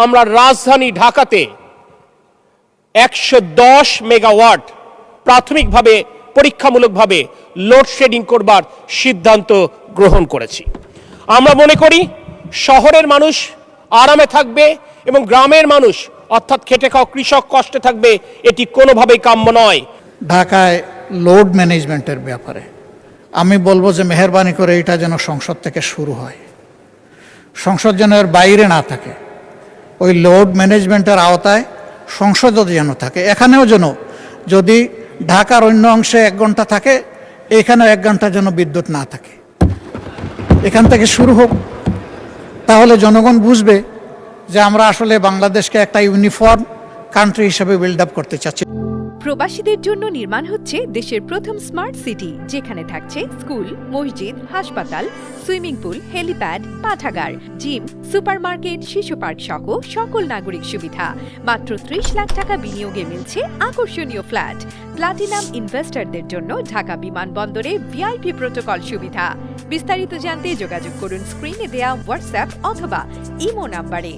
আমরা রাজধানী ঢাকাতে 110 মেগাওয়াট প্রাথমিকভাবে পরীক্ষামূলকভাবে লোডশেডিং করবার সিদ্ধান্ত গ্রহণ করেছি। আমরা মনে করি শহরের মানুষ আরামে থাকবে এবং গ্রামের মানুষ অর্থাৎ খেটে খাওয়া কৃষক কষ্টে থাকবে, এটি কোনোভাবেই কাম্য নয়। ঢাকায় লোড ম্যানেজমেন্টের ব্যাপারে আমি বলবো যে মেহেরবানি করে এটা যেন সংসদ থেকে শুরু হয়, সংসদ যেন এর বাইরে না থাকে, ওই লোড ম্যানেজমেন্টের আওতায় সংসদও যেন থাকে। এখানেও যেন যদি ঢাকার অন্য অংশে 1 ঘন্টা থাকে, এখানেও 1 ঘন্টা যেন বিদ্যুৎ না থাকে। এখান থেকে শুরু হোক, তাহলে জনগণ বুঝবে যে আমরা আসলে বাংলাদেশকে একটা ইউনিফর্ম কান্ট্রি হিসেবে বিল্ড আপ করতে চাচ্ছি। প্রবাসীদের জন্য নির্মাণ হচ্ছে দেশের প্রথম স্মার্ট সিটি, যেখানে থাকছে স্কুল, মসজিদ, হাসপাতাল, সুইমিং পুল, হেলিপ্যাড, পাঠাগার, জিম, সুপারমার্কেট, শিশু পার্ক সহ সকল নাগরিক সুবিধা। মাত্র 30 লাখ টাকা বিনিয়োগে মিলছে আকর্ষণীয় ফ্ল্যাট। প্লাটিনাম ইনভেস্টরদের জন্য ঢাকা বিমানবন্দরে ভিআইপি প্রোটোকল সুবিধা। বিস্তারিত জানতে যোগাযোগ করুন স্ক্রিনে দেয়া হোয়াটসঅ্যাপ অথবা ইমো নাম্বারে।